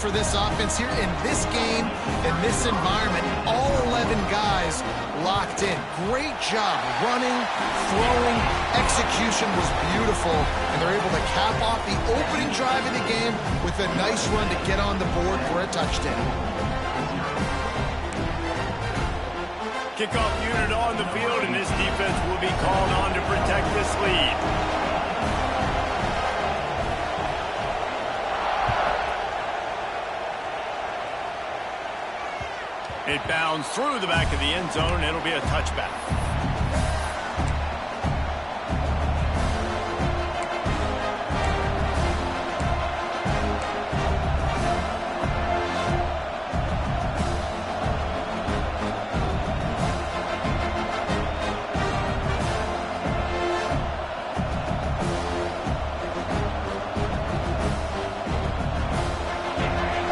for this offense here in this game, in this environment. All 11 guys locked in. Great job running, throwing. Execution was beautiful, and they're able to cap off the opening drive of the game with a nice run to get on the board for a touchdown. Kickoff unit on the field, and this defense will be called on to protect this lead. It bounds through the back of the end zone. It'll be a touchback.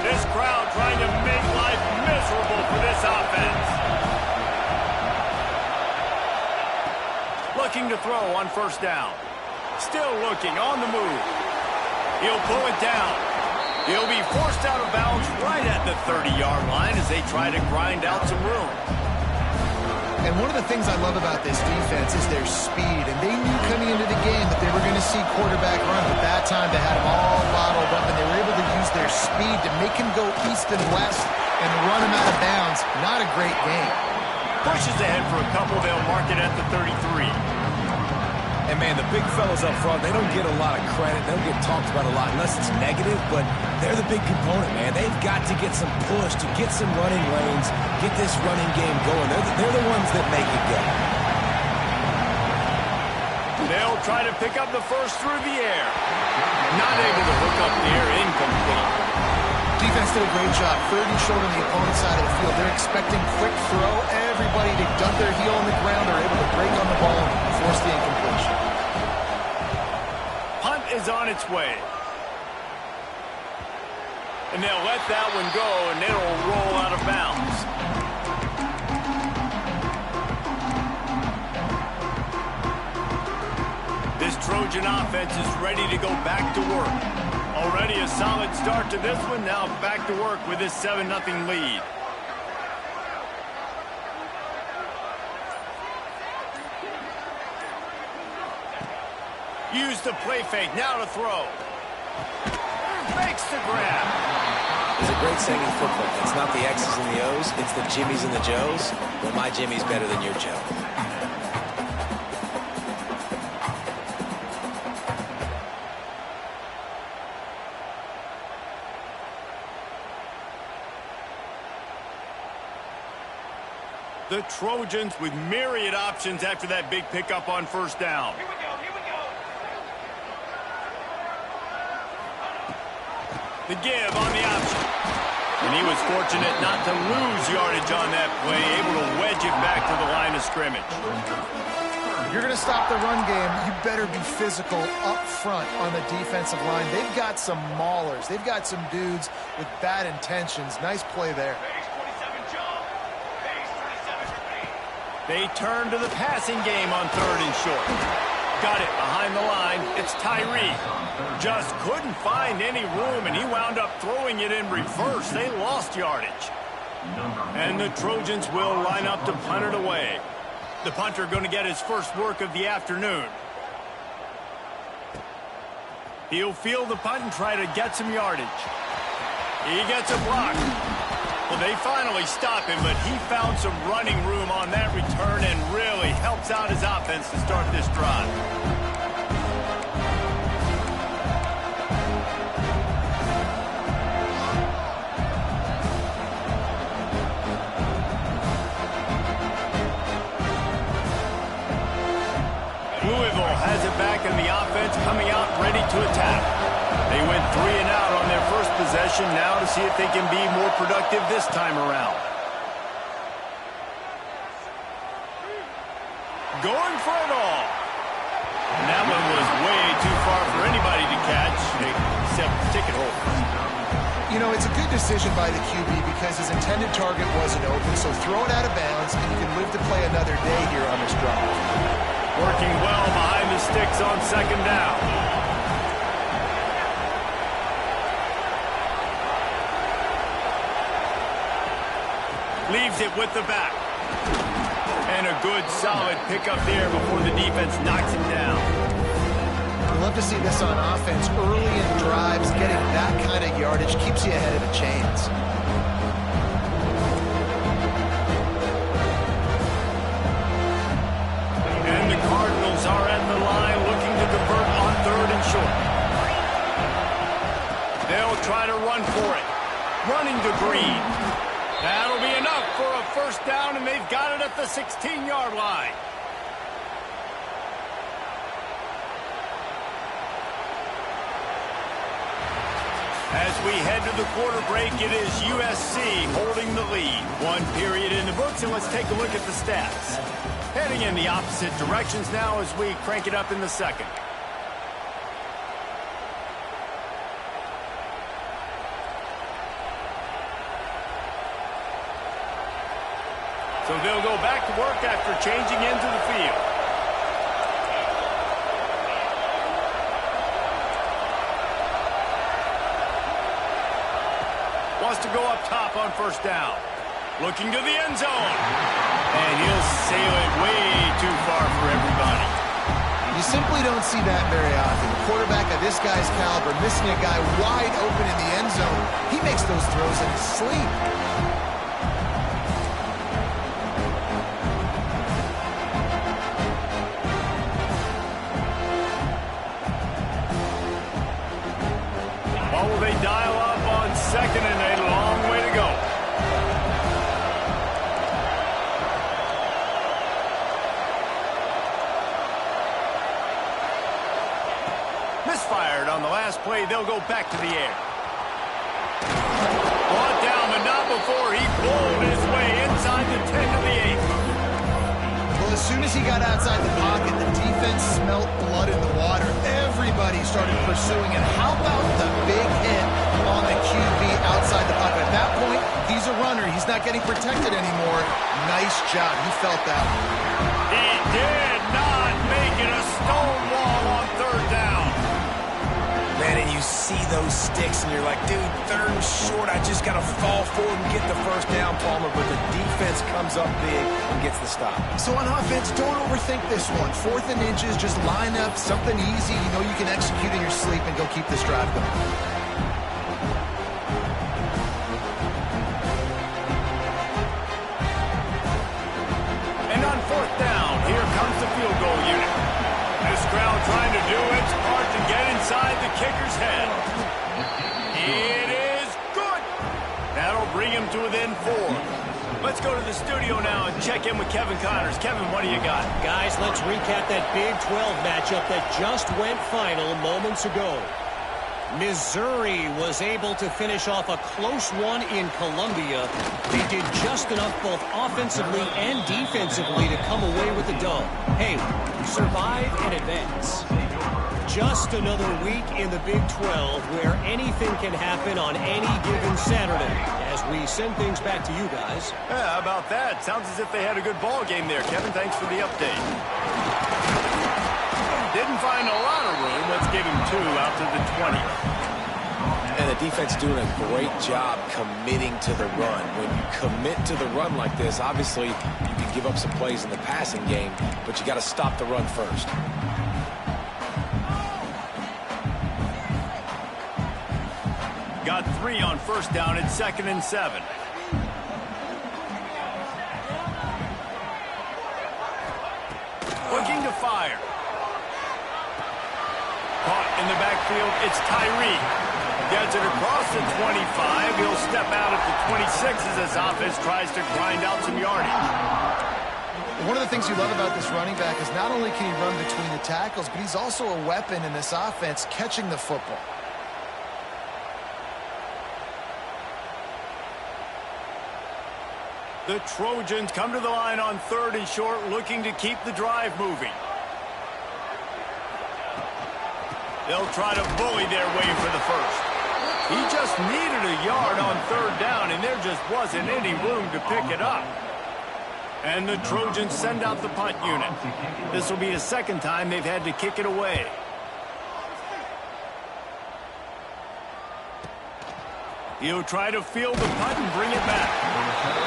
This crowd trying to make life miserable for this offense. Looking to throw on first down. Still looking on the move. He'll pull it down. He'll be forced out of bounds right at the 30-yard line as they try to grind out some room. And one of the things I love about this defense is their speed. And they knew coming into the game that they were going to see quarterback run. But that time they had them all bottled up, and they were able to use their speed to make him go east and west and run him out of bounds. Not a great game. Pushes ahead for a couple. They'll mark it at the 33. And, man, the big fellas up front, they don't get a lot of credit. They don't get talked about a lot unless it's negative, but they're the big component, man. They've got to get some push, to get some running lanes, get this running game going. They're the ones that make it go. They'll try to pick up the first through the air. Not able to hook up there, incomplete. Defense did a great job. Third and short on the opponent's side of the field. They're expecting quick throw. Everybody to dump their heel on the ground. They're able to break on the ball and force the incompletion. Punt is on its way. And they'll let that one go, and it'll roll out of bounds. This Trojan offense is ready to go back to work. Already a solid start to this one. Now back to work with this 7-0 lead. Use the play fake. Now to throw. Makes the grab. There's a great saying in football. It's not the X's and the O's. It's the Jimmies and the Joes. Well, my Jimmy's better than your Joe. The Trojans with myriad options after that big pickup on first down. Here we go. The give on the option. And he was fortunate not to lose yardage on that play, able to wedge it back to the line of scrimmage. If you're going to stop the run game, you better be physical up front on the defensive line. They've got some maulers. They've got some dudes with bad intentions. Nice play there. They turn to the passing game on third and short. Got it behind the line. It's Tyree. Just couldn't find any room, and he wound up throwing it in reverse. They lost yardage. And the Trojans will line up to punt it away. The punter going to get his first work of the afternoon. He'll field the punt and try to get some yardage. He gets a block. Well, they finally stop him, but he found some running room on that return and really helps out his offense to start this drive. Louisville has it back in the offense, coming out ready to attack. They went 3 and out on their first possession, now to see if they can be more productive this time around. Going for it all. And that one was way too far for anybody to catch, except ticket holders. You know, it's a good decision by the QB because his intended target wasn't open, so throw it out of bounds, and you can live to play another day here on this drive. Working well behind the sticks on second down. Leaves it with the back. And a good, solid pickup there before the defense knocks him down. We love to see this on offense. Early in drives, getting that kind of yardage keeps you ahead of the chains. And the Cardinals are at the line looking to convert on 3rd and short. They'll try to run for it. Running to Green. That'll be enough for a first down, and they've got it at the 16-yard line. As we head to the quarter break, it is USC holding the lead. 1 period in the books, and let's take a look at the stats. Heading in the opposite directions now as we crank it up in the second. So they'll go back to work after changing into the field. Wants to go up top on first down. Looking to the end zone. And he'll sail it way too far for everybody. You simply don't see that very often. The quarterback of this guy's caliber missing a guy wide open in the end zone. He makes those throws in his sleep. What will they dial up on second and a long way to go? Misfired on the last play. They'll go back to the air. Brought down, but not before he bowled his way inside the 10 to the 8. Well, as soon as he got outside the pocket, the defense smelt blood in the water. Everybody started pursuing it. How about the big hit on the QB outside the pocket? At that point, he's a runner. He's not getting protected anymore. Nice job. He felt that. He did not make it a stone wall on 3rd down. Man, and you see those sticks, and you're like, dude, 3rd and short. I just got to fall forward and get the first down, Palmer. But the defense comes up big and gets the stop. So on offense, don't overthink this one. 4th and inches, just line up something easy. You know you can execute in your sleep and go keep this drive going. And on 4th down, here comes the field goal unit. This crowd trying to do its part to get inside the kicker's head. It is good. That'll bring him to within 4. Let's go to the studio now and check in with Kevin Connors. Kevin, what do you got? Guys, let's recap that Big 12 matchup that just went final moments ago. Missouri was able to finish off a close one in Columbia. They did just enough both offensively and defensively to come away with the dub. Hey, survive and advance. Just another week in the Big 12 where anything can happen on any given Saturday. As we send things back to you guys. Yeah, how about that? Sounds as if they had a good ball game there. Kevin, thanks for the update. Didn't find a lot of room. Let's give him 2 out to the 20. And the defense doing a great job committing to the run. When you commit to the run like this, obviously you can give up some plays in the passing game, but you got to stop the run first. Got 3 on first down at 2nd and 7. Looking to fire. Caught in the backfield, it's Tyree. Gets it across the 25. He'll step out at the 26 as his offense tries to grind out some yardage. One of the things you love about this running back is not only can he run between the tackles, but he's also a weapon in this offense catching the football. The Trojans come to the line on 3rd and short, looking to keep the drive moving. They'll try to bully their way for the first. He just needed a yard on 3rd down, and there just wasn't any room to pick it up. And the Trojans send out the punt unit. This will be the 2nd time they've had to kick it away. He'll try to field the punt and bring it back.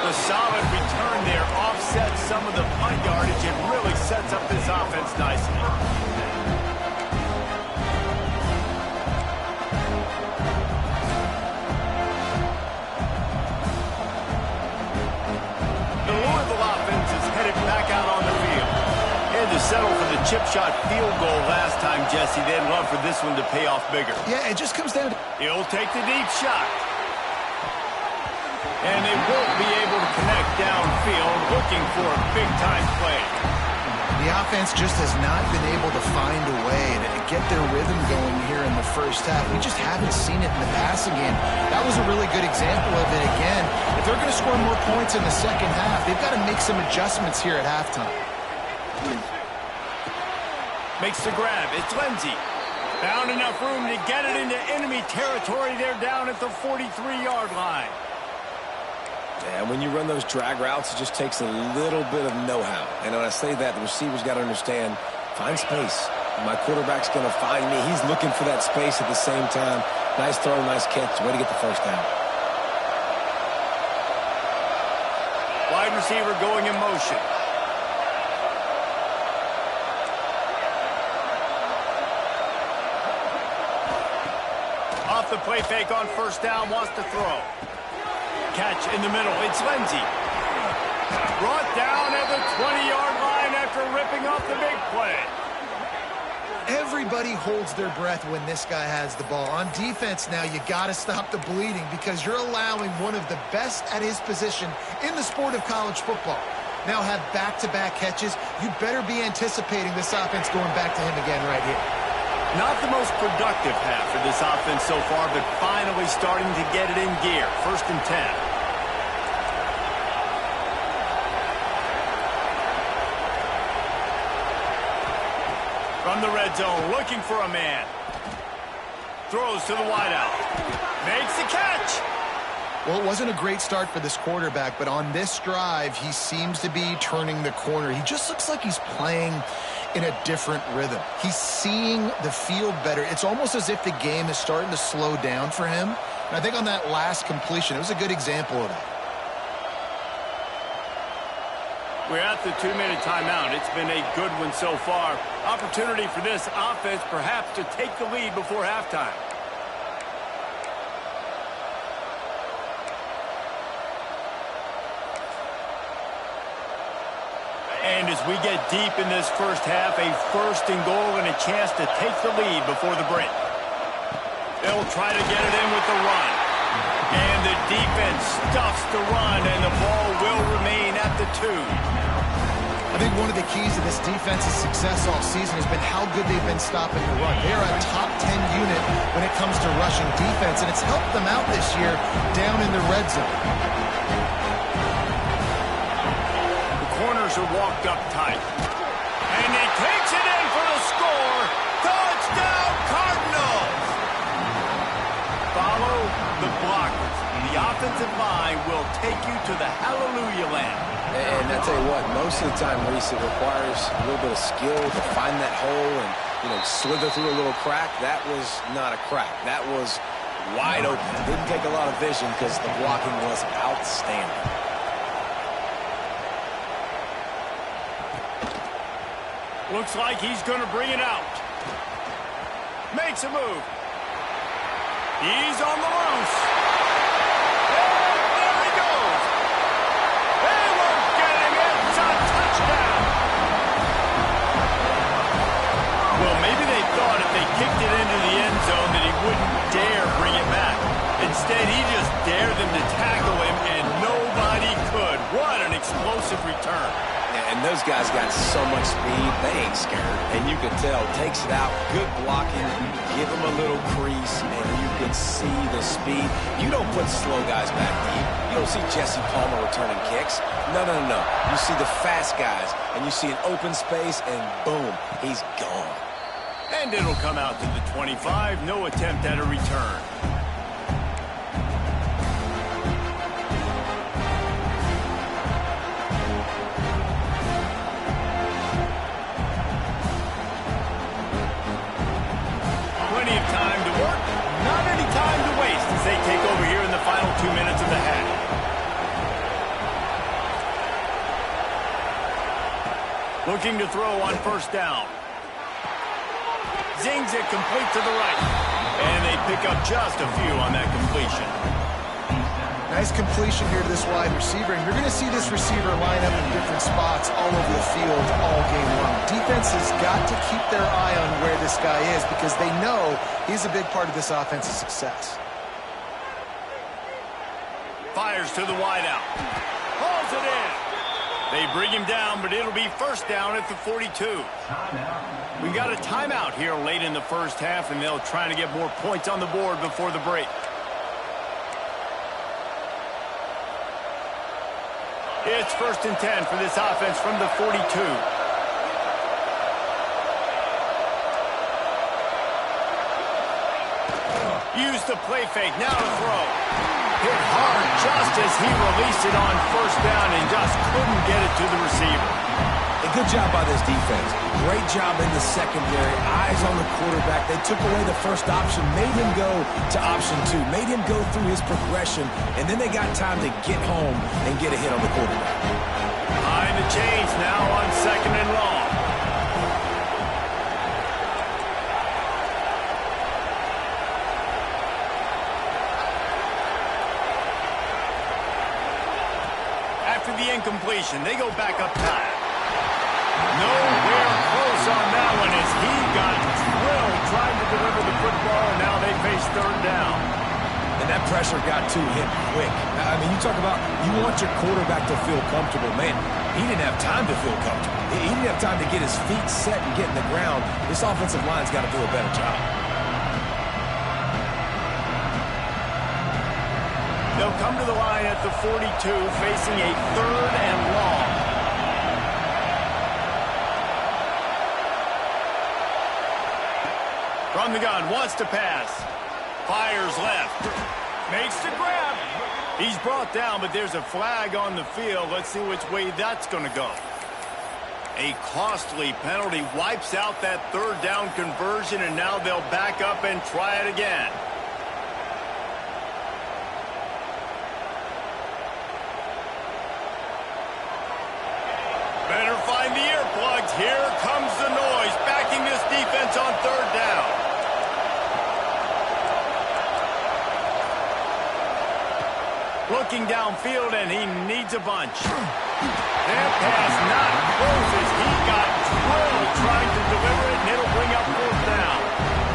The solid return there offsets some of the punt yardage and really sets up this offense nicely. The Louisville offense is headed back out on the field. Had to settle for the chip shot field goal last time, Jesse. They'd love for this one to pay off bigger. Yeah, it just comes down to... He'll take the deep shot. And they won't be able to connect downfield, looking for a big-time play. The offense just has not been able to find a way to get their rhythm going here in the first half. We just haven't seen it in the passing game. That was a really good example of it again. If they're going to score more points in the second half, they've got to make some adjustments here at halftime. Makes the grab. It's Lindsey. Found enough room to get it into enemy territory. They're down at the 43-yard line. Yeah, when you run those drag routes, it just takes a little bit of know-how. And when I say that, the receiver's got to understand, find space. My quarterback's going to find me. He's looking for that space at the same time. Nice throw, nice catch. Way to get the first down. Wide receiver going in motion. Off the play fake on first down, wants to throw. Catch in the middle. It's Lindsey. Brought down at the 20-yard line after ripping off the big play. Everybody holds their breath when this guy has the ball. On defense now, you got to stop the bleeding because you're allowing one of the best at his position in the sport of college football. Now have back-to-back catches. You better be anticipating this offense going back to him again right here. Not the most productive half for this offense so far, but finally starting to get it in gear. 1st and 10. From the red zone, looking for a man. Throws to the wideout. Makes the catch. Well, it wasn't a great start for this quarterback, but on this drive, he seems to be turning the corner. He just looks like he's playing in a different rhythm. He's seeing the field better. It's almost as if the game is starting to slow down for him. And I think on that last completion, it was a good example of that. We're at the 2-minute timeout. It's been a good one so far. Opportunity for this offense perhaps to take the lead before halftime. And as we get deep in this first half, a 1st and goal and a chance to take the lead before the break. They'll try to get it in with the run. And the defense stuffs the run, and the ball will remain at the 2. I think one of the keys to this defense's success all season has been how good they've been stopping the run. They're a top 10 unit when it comes to rushing defense, and it's helped them out this year down in the red zone. Corners are walked up tight. And he takes it in for the score. Touchdown, Cardinals! Follow the blockers. The offensive line will take you to the hallelujah land. And I tell you what, most of the time, Reese, it requires a little bit of skill to find that hole and, slither through a little crack. That was not a crack. That was wide open. It didn't take a lot of vision because the blocking was outstanding. Looks like he's going to bring it out. Makes a move. He's on the loose. And there he goes. They won't get him. It's a touchdown. Well, maybe they thought if they kicked it into the end zone that he wouldn't dare bring it back. Instead, he just dared them to tackle him, and nobody could. What an explosive return. And those guys got so much speed, they ain't scared. And you can tell, takes it out, good blocking, give them a little crease, and you can see the speed. You don't put slow guys back deep. You don't see Jesse Palmer returning kicks. No. You see the fast guys, and you see an open space, and boom, he's gone. And it'll come out to the 25, no attempt at a return. Plenty of time to work, not any time to waste as they take over here in the final. Looking to throw on first down. Zings it complete to the right. And they pick up just a few on that completion. Nice completion here to this wide receiver, and you're going to see this receiver line up in different spots all over the field all game long. Defense has got to keep their eye on where this guy is because they know he's a big part of this offense's success. Fires to the wideout. Hauls it in. They bring him down, but it'll be first down at the 42. We got a timeout here late in the first half, and they'll try to get more points on the board before the break. It's 1st and 10 for this offense from the 42. Use the play fake, now to throw. Hit hard just as he released it on first down and just couldn't get it to the receiver. A good job by this defense. Great job in the secondary. Eyes on the quarterback. They took away the first option, made him go to option 2, made him go through his progression, and then they got time to get home and get a hit on the quarterback. Behind the chains now on 2nd and long. After the incompletion, they go back up top. Nowhere close on that one as he got drilled trying to deliver the football, and now they face 3rd down. And that pressure got to him quick. I mean, you talk about you want your quarterback to feel comfortable. Man, he didn't have time to feel comfortable. He didn't have time to get his feet set and get in the ground. This offensive line's got to do a better job. They'll come to the line at the 42, facing a 3rd and long. From the gun, wants to pass. Fires left. Makes the grab. He's brought down, but there's a flag on the field. Let's see which way that's going to go. A costly penalty wipes out that 3rd down conversion, and now they'll back up and try it again. Better find the earplugs. Here comes the noise, backing this defense on 3rd down. Looking downfield, and he needs a bunch. That pass not close as he got drilled trying to deliver it, and it'll bring up 4th down.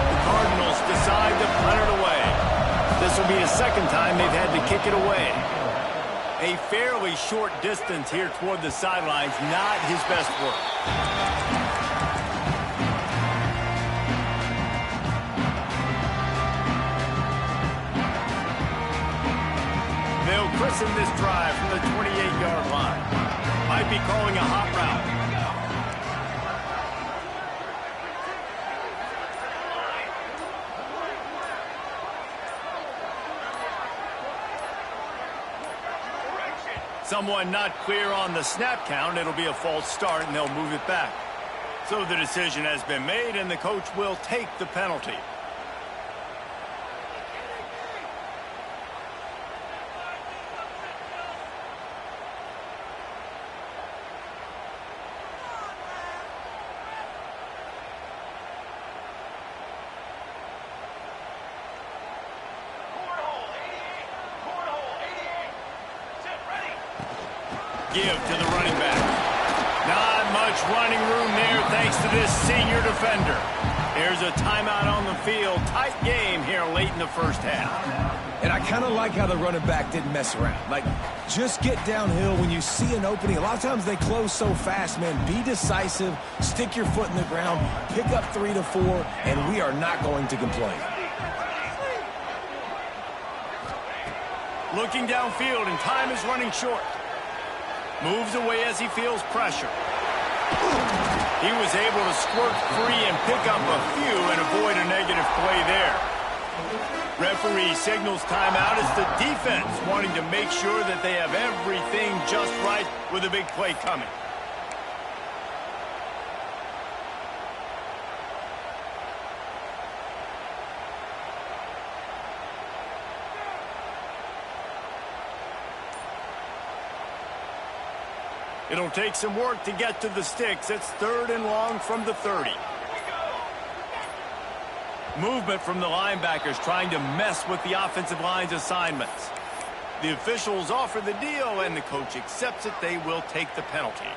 The Cardinals decide to punt it away. This will be the 2nd time they've had to kick it away. A fairly short distance here toward the sidelines, not his best work. They'll christen this drive from the 28-yard line. Might be calling a hot route. Someone not clear on the snap count. It'll be a false start, and they'll move it back. So the decision has been made, and the coach will take the penalty. Give to the running back. Not much running room there thanks to this senior defender. There's a timeout on the field. Tight game here late in the first half. And I kind of like how the running back didn't mess around. Like, just get downhill when you see an opening. A lot of times they close so fast, man. Be decisive, stick your foot in the ground, pick up 3 to 4, and we are not going to complain. Looking downfield, and time is running short. Moves away as he feels pressure. He was able to squirt free and pick up a few and avoid a negative play there. Referee signals timeout as the defense wanting to make sure that they have everything just right with a big play coming. It'll take some work to get to the sticks. It's 3rd and long from the 30. Movement from the linebackers trying to mess with the offensive line's assignments. The officials offer the deal, and the coach accepts it. They will take the penalty.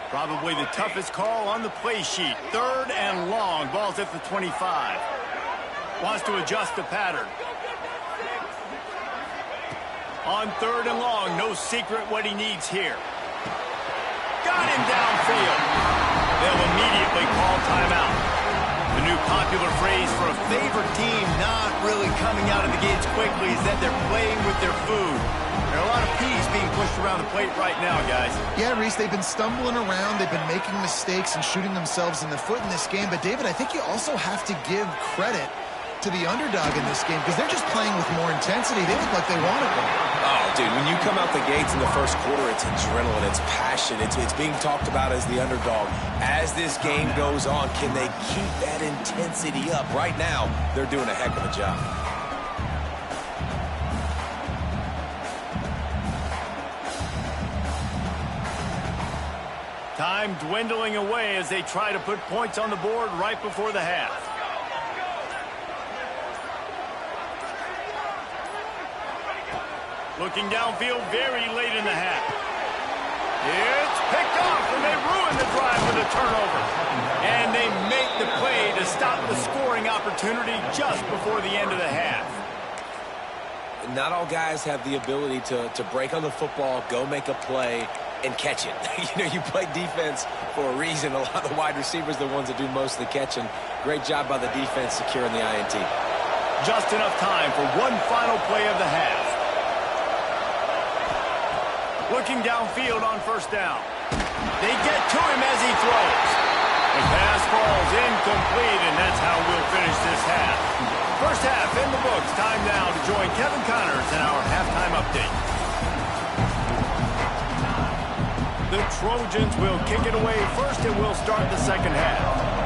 Probably the toughest call on the play sheet. 3rd and long. Ball's at the 25. Wants to adjust the pattern. On 3rd and long, no secret what he needs here. Got him downfield. They'll immediately call timeout. The new popular phrase for a favored team not really coming out of the gates quickly is that they're playing with their food. There are a lot of peas being pushed around the plate right now, guys. Yeah, Reese, they've been stumbling around. They've been making mistakes and shooting themselves in the foot in this game. But, David, I think you also have to give credit to the underdog in this game because they're just playing with more intensity. They look like they want to go. Oh, dude, when you come out the gates in the first quarter, it's adrenaline, it's passion, it's being talked about as the underdog. As this game goes on, can they keep that intensity up? Right now, they're doing a heck of a job. Time dwindling away as they try to put points on the board right before the half. Looking downfield very late in the half. It's picked off, and they ruin the drive with a turnover. And they make the play to stop the scoring opportunity just before the end of the half. Not all guys have the ability to break on the football, go make a play, and catch it. You play defense for a reason. A lot of the wide receivers are the ones that do most of the catching. Great job by the defense securing the INT. Just enough time for one final play of the half. Looking downfield on 1st down. They get to him as he throws. The pass falls incomplete, and that's how we'll finish this half. First half in the books. Time now to join Kevin Connors in our halftime update. The Trojans will kick it away first, and we'll start the second half.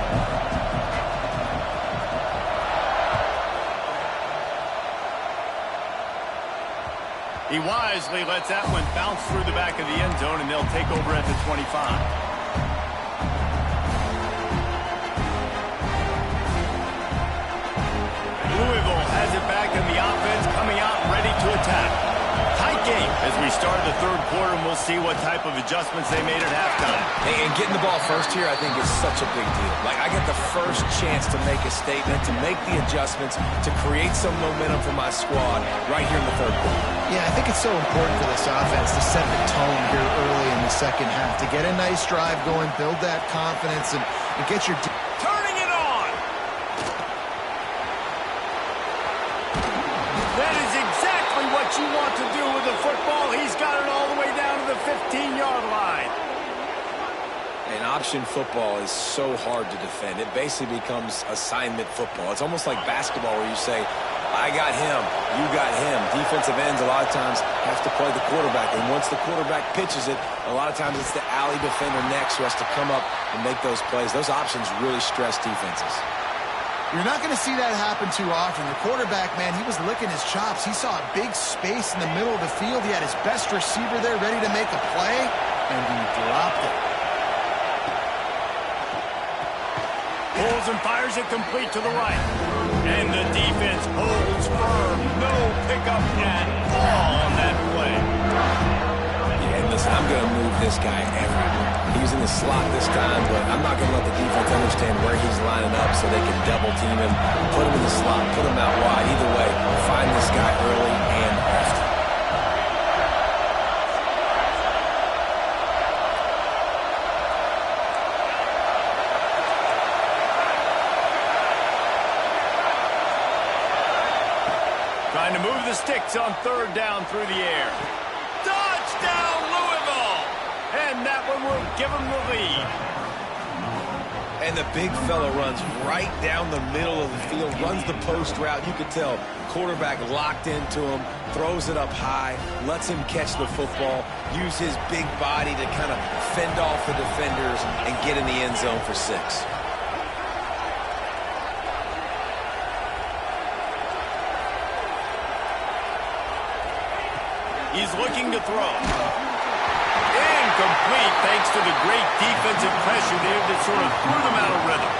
He wisely lets that one bounce through the back of the end zone, and they'll take over at the 25. Louisville has it back, and the offense coming out ready to attack. Tight game as we start the 3rd quarter, and we'll see what type of adjustments they made at halftime. And getting the ball first here, I think, is such a big deal. Like, I get the first chance to make a statement, to make the adjustments, to create some momentum for my squad right here in the 3rd quarter. Yeah, I think it's so important for this offense to set the tone here early in the second half, to get a nice drive going, build that confidence, and get your... Turning it on! That is exactly what you want to do with the football. He's got it all the way down to the 15-yard line. And option football is so hard to defend. It basically becomes assignment football. It's almost like basketball where you say, I got him, you got him. Defensive ends a lot of times have to play the quarterback. And once the quarterback pitches it, a lot of times it's the alley defender next who has to come up and make those plays. Those options really stress defenses. You're not going to see that happen too often. The quarterback, man, he was licking his chops. He saw a big space in the middle of the field. He had his best receiver there ready to make a play, and he dropped it. Pulls and fires it complete to the right. And the defense holds firm. No pickup at all on that play. Yeah, and listen, I'm going to move this guy everywhere. He's in the slot this time, but I'm not going to let the defense understand where he's lining up so they can double team him, put him in the slot, put him out wide. Either way, find this guy early and often. Trying to move the sticks on 3rd down through the air. Touchdown, Louisville! And that one will give them the lead. And the big fella runs right down the middle of the field, runs the post route. You could tell quarterback locked into him, throws it up high, lets him catch the football, use his big body to kind of fend off the defenders and get in the end zone for 6. He's looking to throw. incomplete thanks to the great defensive pressure there that sort of threw them out of rhythm.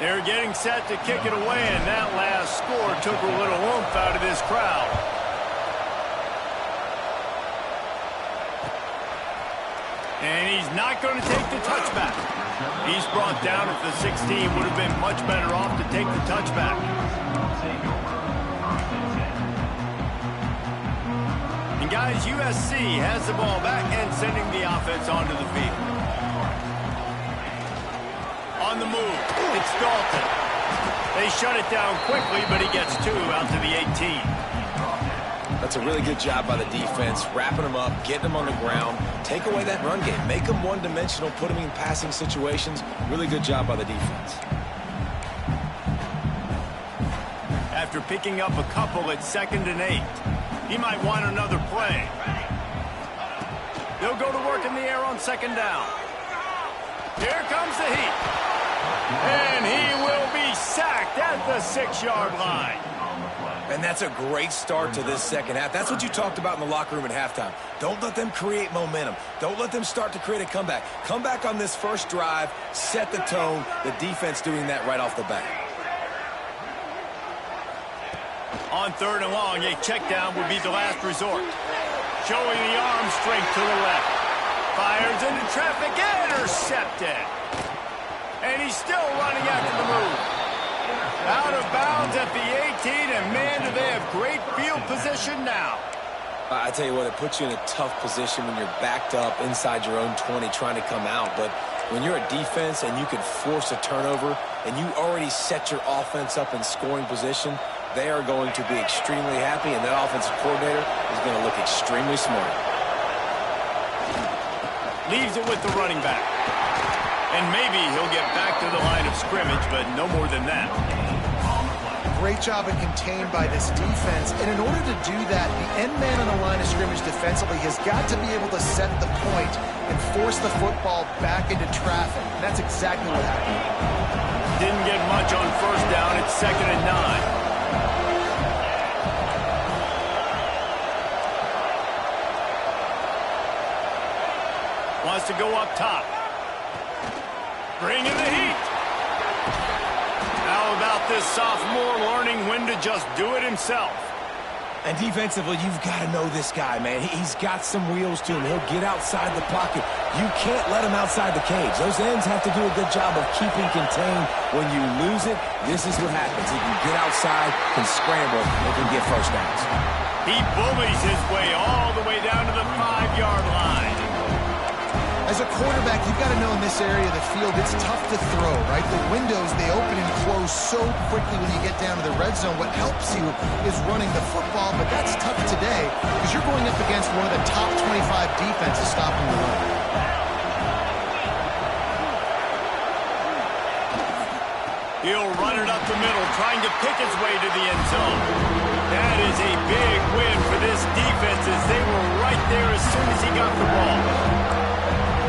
They're getting set to kick it away, and that last score took a little oomph out of this crowd. And he's not going to take the touchback. He's brought down at the 16. Would have been much better off to take the touchback. And guys, USC has the ball back and sending the offense onto the field. On the move, it's Dalton. They shut it down quickly, but he gets 2 out to the 18. That's a really good job by the defense, wrapping them up, getting them on the ground, take away that run game, make them one-dimensional, put them in passing situations. Really good job by the defense. After picking up a couple at 2nd and 8, he might want another play. They'll go to work in the air on 2nd down. Here comes the heat. And he will be sacked at the 6-yard line. And that's a great start to this second half. That's what you talked about in the locker room at halftime. Don't let them create momentum. Don't let them start to create a comeback. Come back on this first drive, set the tone. The defense doing that right off the bat. On 3rd and long, a check down would be the last resort. Showing the arm strength to the left. Fires into traffic, intercepted. And he's still running after the move. Out of bounds at the 18, and man, do they have great field position now. I tell you what, it puts you in a tough position when you're backed up inside your own 20 trying to come out. But when you're a defense and you can force a turnover and you already set your offense up in scoring position, they are going to be extremely happy, and that offensive coordinator is going to look extremely smart. Leaves it with the running back. And maybe he'll get back to the line of scrimmage, but no more than that. Great job and contained by this defense. And in order to do that, the end man on the line of scrimmage defensively has got to be able to set the point and force the football back into traffic. And that's exactly what happened. Didn't get much on 1st down. It's 2nd and 9. Wants to go up top. Bringing the heat. How about this sophomore learning when to just do it himself? And defensively, you've got to know this guy, man. He's got some wheels to him. He'll get outside the pocket. You can't let him outside the cage. Those ends have to do a good job of keeping contained. When you lose it, this is what happens. He can get outside, can scramble, and can get first downs. He bullies his way all the way down to the 5-yard line. As a quarterback, you've got to know in this area of the field, it's tough to throw, right? The windows, they open and close so quickly when you get down to the red zone. What helps you is running the football, but that's tough today because you're going up against one of the top 25 defenses stopping the run. He'll run it up the middle, trying to pick his way to the end zone. That is a big win for this defense as they were right there as soon as he got the ball.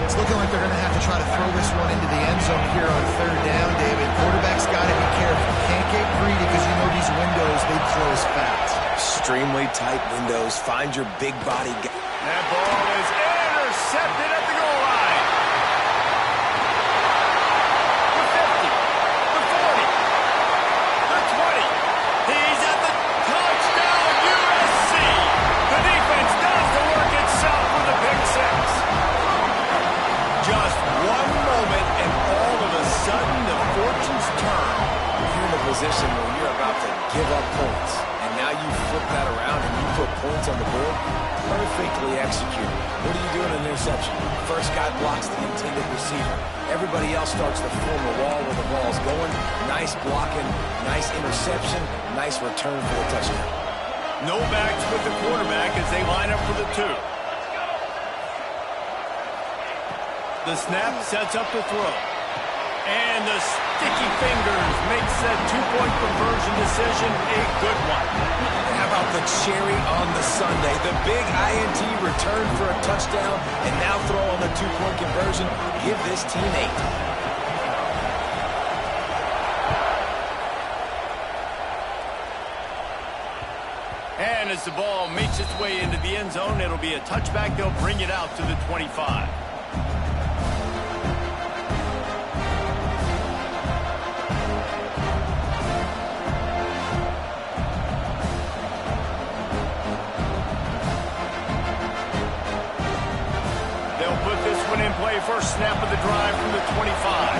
It's looking like they're going to have to try to throw this one into the end zone here on 3rd down, David. Quarterback's got to be careful. Can't get greedy because you know these windows, they close fast. Extremely tight windows. Find your big body. That ball is intercepted at the goal line. The 50, the 40, the 20. He's at the touchdown, USC. The defense does the work itself with a pick 6. Just one moment, and all of a sudden, the fortunes turn. You're in a position where you're about to give up points, and now you flip that around and you put points on the board. Perfectly executed. What do you do in an interception? First guy blocks the intended receiver. Everybody else starts to form a wall where the ball's going. Nice blocking, nice interception, nice return for the touchdown. No backs with the quarterback as they line up for the 2. The snap sets up the throw. And the sticky fingers makes that 2-point conversion decision a good one. And how about the cherry on the sundae? The big INT return for a touchdown, and now throw on the 2-point conversion. Give this team 8. And as the ball makes its way into the end zone, it'll be a touchback. They'll bring it out to the 25. They'll put this one in play. First snap of the drive from the 25.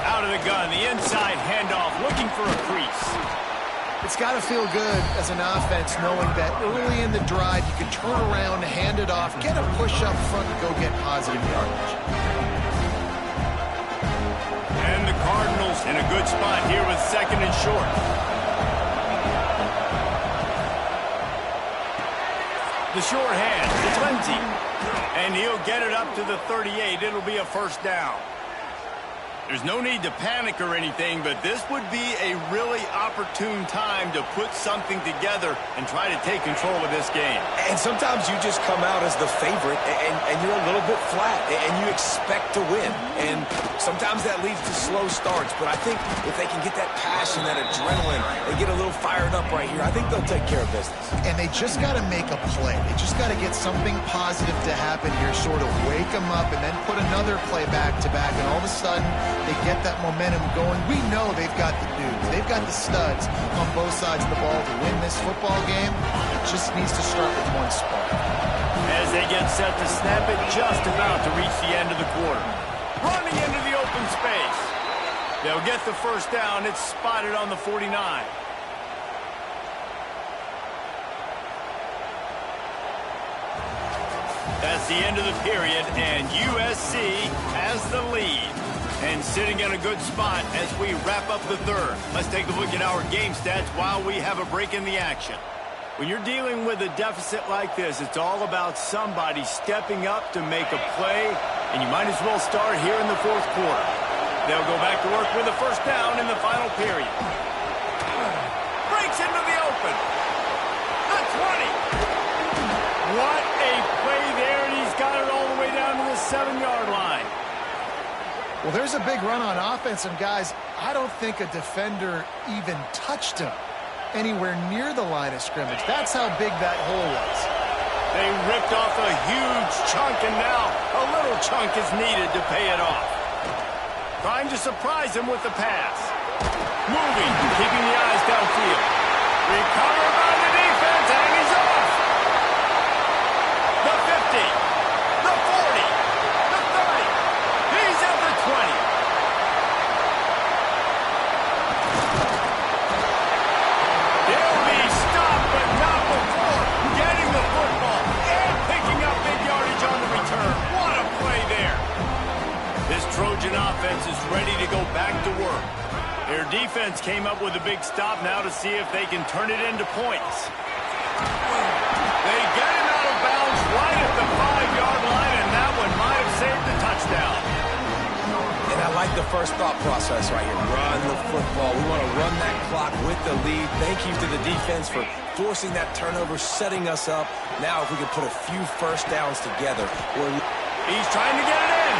Out of the gun, the inside handoff, looking for a crease. It's got to feel good as an offense knowing that early in the drive you can turn around, hand it off, get a push up front, and go get positive yardage. And the Cardinals in a good spot here with second and short. The short hand, it's Lindsey. And he'll get it up to the 38. It'll be a first down. There's no need to panic or anything, but this would be a really opportune time to put something together and try to take control of this game. And sometimes you just come out as the favorite, and you're a little bit flat, and you expect to win. And sometimes that leads to slow starts, but I think if they can get that passion, that adrenaline, they get a little fired up right here, I think they'll take care of business. And they just got to make a play. They just got to get something positive to happen here, sort of wake them up, and then put another play back-to-back, and all of a sudden, they get that momentum going. We know they've got the dudes. They've got the studs on both sides of the ball to win this football game. It just needs to start with one spark. As they get set to snap it, just about to reach the end of the quarter. Running into the open space. They'll get the first down. It's spotted on the 49. That's the end of the period, and USC has the lead. And sitting in a good spot as we wrap up the third. Let's take a look at our game stats while we have a break in the action. When you're dealing with a deficit like this, it's all about somebody stepping up to make a play, and you might as well start here in the fourth quarter. They'll go back to work with a first down in the final period. Breaks into the open. The 20. What a play there, and he's got it all the way down to the 7-yard line. Well, there's a big run on offense, and guys, I don't think a defender even touched him anywhere near the line of scrimmage. That's how big that hole was. They ripped off a huge chunk, and now a little chunk is needed to pay it off. Trying to surprise him with the pass. Moving, keeping the eyes downfield. Recovered by the defense, and he's off. The 50, the 40, the 30. He's at the 20. He'll be stopped, but not before getting the football and picking up big yardage on the return. What a play there. This Trojan offense is ready to go back to work. Their defense came up with a big stop now to see if they can turn it into points. They get him out of bounds right at the 5-yard line, and that one might have saved the touchdown. And I like the first thought process right here. Run the football. We want to run that clock with the lead. Thank you to the defense for forcing that turnover, setting us up. Now if we could put a few first downs together. He's trying to get it in.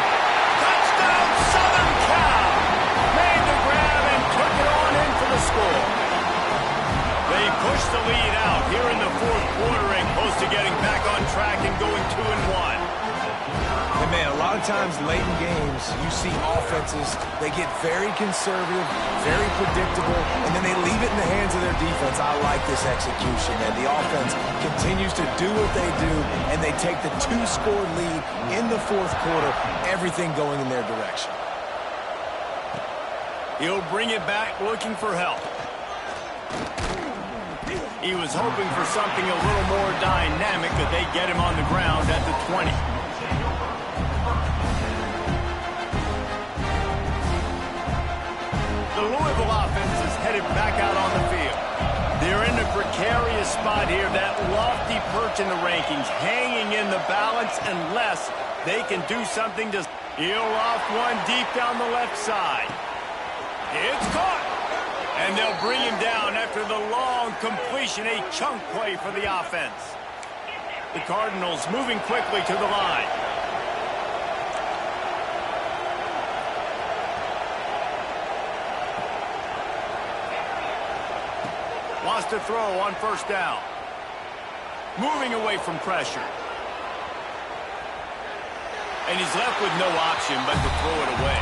Touchdown, Southern Cal. Made the grab and took it on in for the score. They push the lead out here in the fourth quarter and close to getting back on track and going 2-1. And man, a lot of times late in games, you see offenses, they get very conservative, very predictable, and then they leave it in the hands of their defense. I like this execution, and the offense continues to do what they do, and they take the 2-score lead in the fourth quarter, everything going in their direction. He'll bring it back looking for help. He was hoping for something a little more dynamic, but they get him on the ground at the 20. The Louisville offense is headed back out on the field. They're in a precarious spot here, that lofty perch in the rankings, hanging in the balance unless they can do something to heel off one deep down the left side. It's caught. And they'll bring him down after the long completion, a chunk play for the offense. The Cardinals moving quickly to the line. Lost to throw on first down. Moving away from pressure. And he's left with no option but to throw it away.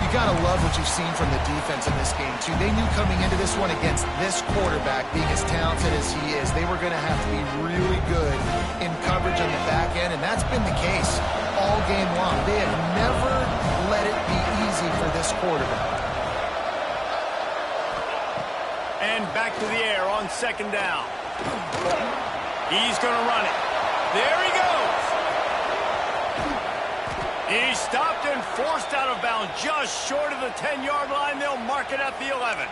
You got to love what you've seen from the defense in this game, too. They knew coming into this one against this quarterback, being as talented as he is, they were going to have to be really good in coverage on the back end, and that's been the case all game long. They have never let it be easy for this quarterback. And back to the air on second down. He's going to run it. There he goes. He's stopped and forced out of bounds just short of the 10-yard line. They'll mark it at the 11.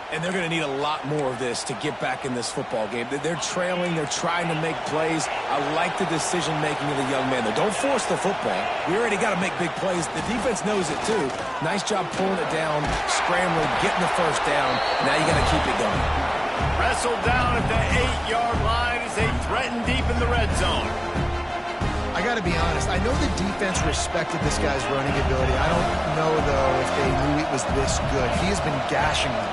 And they're going to need a lot more of this to get back in this football game. They're trailing. They're trying to make plays. I like the decision-making of the young man, though. Don't force the football. We already got to make big plays. The defense knows it, too. Nice job pulling it down, scrambling, getting the first down. Now you got to keep it going. Wrestled down at the 8-yard line as they threaten deep in the red zone. I got to be honest, I know the defense respected this guy's running ability. I don't know, though, if they knew it was this good. He has been gashing them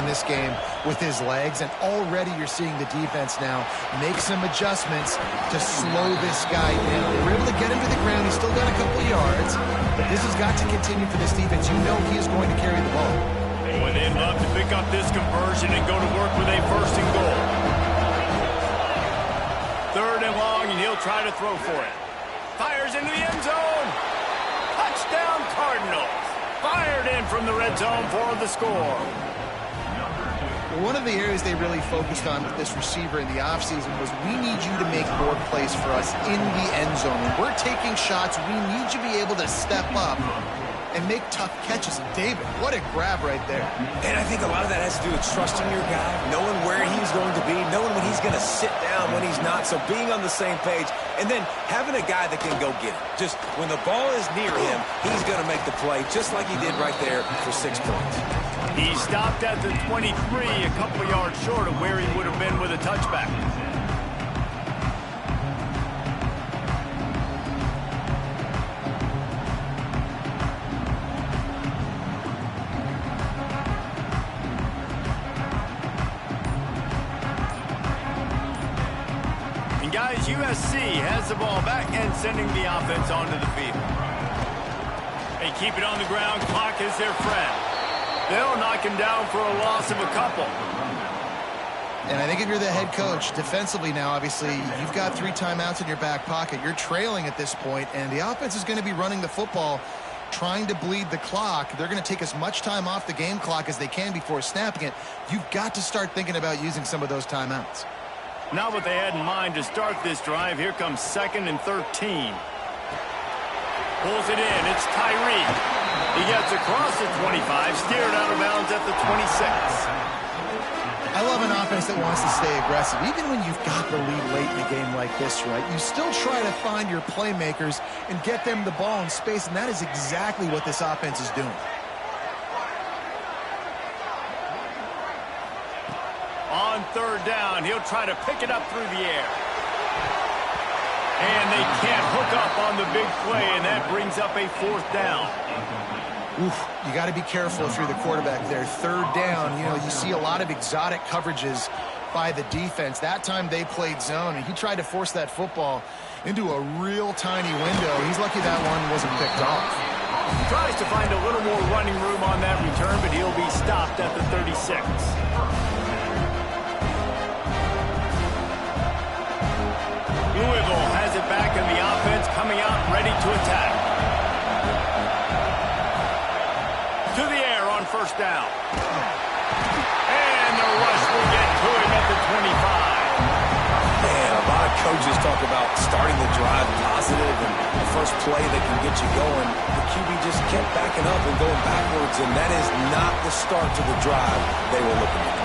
in this game with his legs, and already you're seeing the defense now make some adjustments to slow this guy down. They were able to get him to the ground. He's still got a couple of yards, but this has got to continue for this defense. You know he is going to carry the ball. Boy, they'd love to pick up this conversion and go to work with a first and goal. Third and long, and he'll try to throw for it. Fires into the end zone. Touchdown, Cardinals. Fired in from the red zone for the score. One of the areas they really focused on with this receiver in the offseason was we need you to make more plays for us in the end zone. When we're taking shots, we need you to be able to step up and make tough catches. And David, what a grab right there. And I think a lot of that has to do with trusting your guy, knowing where he's going to be, knowing when he's going to sit down, when he's not. So being on the same page, and then having a guy that can go get it. Just when the ball is near him, he's going to make the play, just like he did right there for 6 points. He stopped at the 23, a couple yards short of where he would have been with a touchback. And guys, USC has the ball back and sending the offense onto the field. They keep it on the ground. Clock is their friend. They'll knock him down for a loss of a couple. And I think if you're the head coach, defensively now, obviously, you've got 3 timeouts in your back pocket. You're trailing at this point, and the offense is going to be running the football, trying to bleed the clock. They're going to take as much time off the game clock as they can before snapping it. You've got to start thinking about using some of those timeouts. Not what they had in mind to start this drive. Here comes 2nd and 13. Pulls it in. It's Tyree. He gets across the 25, steered out of bounds at the 26. I love an offense that wants to stay aggressive. Even when you've got the lead late in a game like this, right, you still try to find your playmakers and get them the ball in space, and that is exactly what this offense is doing. On third down, he'll try to pick it up through the air. And they can't hook up on the big play, and that brings up a 4th down. Oof, you got to be careful if you're the quarterback there. Third down, you know, you see a lot of exotic coverages by the defense. That time they played zone, and he tried to force that football into a real tiny window. He's lucky that one wasn't picked off. Tries to find a little more running room on that return, but he'll be stopped at the 36. Louisville has it back in the offense, coming out ready to attack. To the air on first down. And the rush will get to him at the 25. Man, a lot of coaches talk about starting the drive positive and the first play that can get you going. The QB just kept backing up and going backwards, and that is not the start to the drive they were looking at.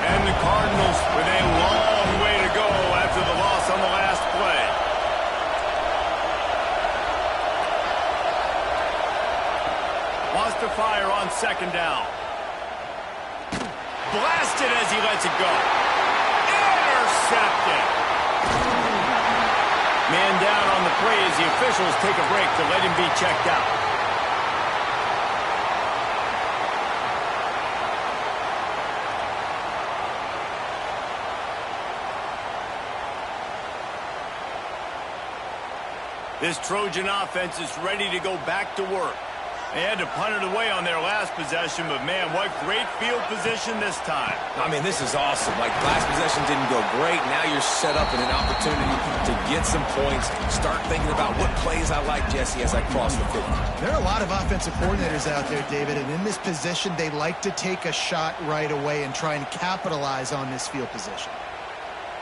And the Cardinals with a long way to go after the loss on the last play. Wants to fire on second down. Blasted as he lets it go. Intercepted. Man down on the play as the officials take a break to let him be checked out. This Trojan offense is ready to go back to work. They had to punt it away on their last possession, but man, what great field position this time. I mean, this is awesome. Like, last possession didn't go great. Now you're set up in an opportunity to get some points. Start thinking about what plays I like, Jesse, as I cross the 50. There are a lot of offensive coordinators out there, David, and in this position, they like to take a shot right away and try and capitalize on this field position.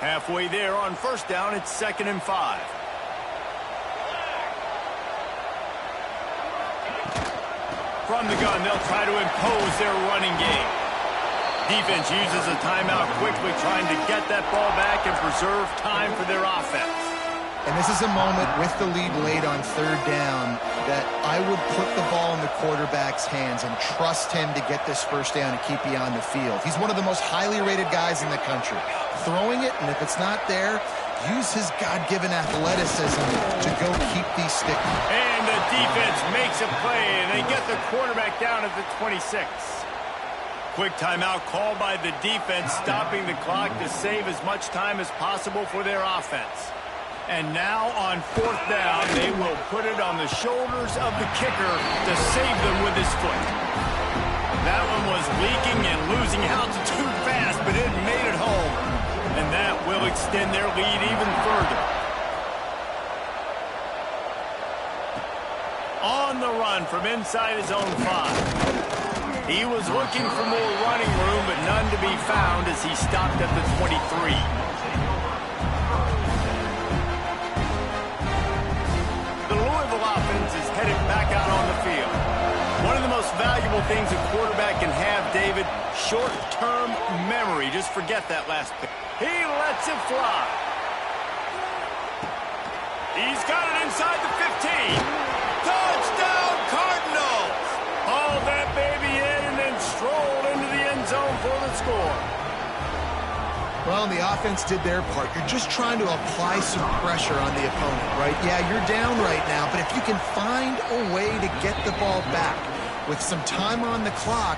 Halfway there on first down, it's 2nd and 5. From the gun, they'll try to impose their running game. Defense uses a timeout quickly, trying to get that ball back and preserve time for their offense. And this is a moment with the lead late on 3rd down that I would put the ball in the quarterback's hands and trust him to get this first down and keep you on the field. He's one of the most highly rated guys in the country. Throwing it, and if it's not there, use his God-given athleticism to go keep these sticking. And the defense makes a play, and they get the quarterback down at the 26. Quick timeout called by the defense, stopping the clock to save as much time as possible for their offense. And now on 4th down, they will put it on the shoulders of the kicker to save them with his foot. That one was leaking and losing altitude fast, but it made it home. And that will extend their lead even further. On the run from inside his own 5. He was looking for more running room, but none to be found as he stopped at the 23. The Louisville offense is headed back out on the field. One of the most valuable things a quarterback can have, David, short-term memory. Just forget that last pick. He lets it fly. He's got it inside the 15. Touchdown, Cardinals! Hauled that baby in and then strolled into the end zone for the score. Well, the offense did their part. You're just trying to apply some pressure on the opponent, right? Yeah, you're down right now, but if you can find a way to get the ball back with some time on the clock,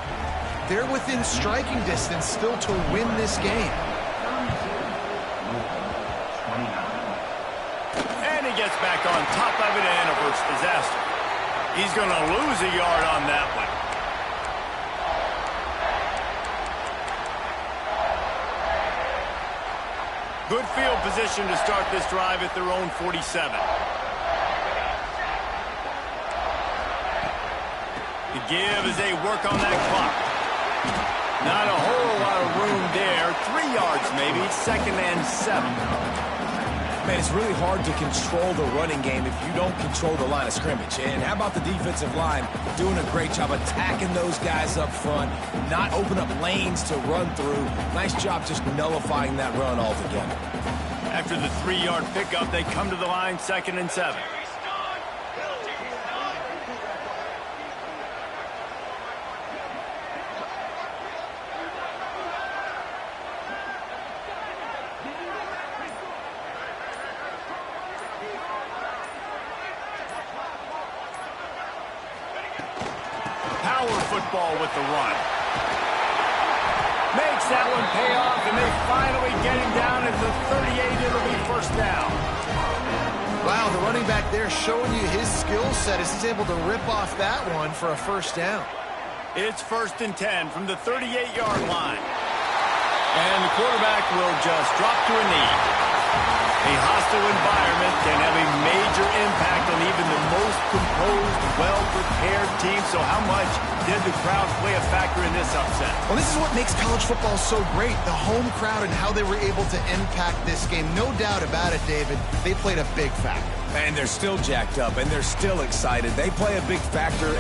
they're within striking distance still to win this game. And he gets back on top of it and averts disaster. He's going to lose a yard on that one. Good field position to start this drive at their own 47. The give as they work on that clock. Not a whole lot of room there. 3 yards maybe. 2nd and 7. Man, it's really hard to control the running game if you don't control the line of scrimmage. And how about the defensive line doing a great job attacking those guys up front, not open up lanes to run through. Nice job just nullifying that run altogether. After the 3-yard pickup, they come to the line, 2nd and 7. Football with the run. Makes that one pay off, and they finally get him down at the 38. It'll be first down. Wow, the running back there showing you his skill set as he's able to rip off that one for a first down. It's 1st and 10 from the 38-yard line. And the quarterback will just drop to a knee. A hostile environment can have a major impact on even the most composed, well-prepared team. So how much did the crowd play a factor in this upset? Well, this is what makes college football so great, the home crowd and how they were able to impact this game. No doubt about it, David. They played a big factor. And they're still jacked up, and they're still excited. They play a big factor.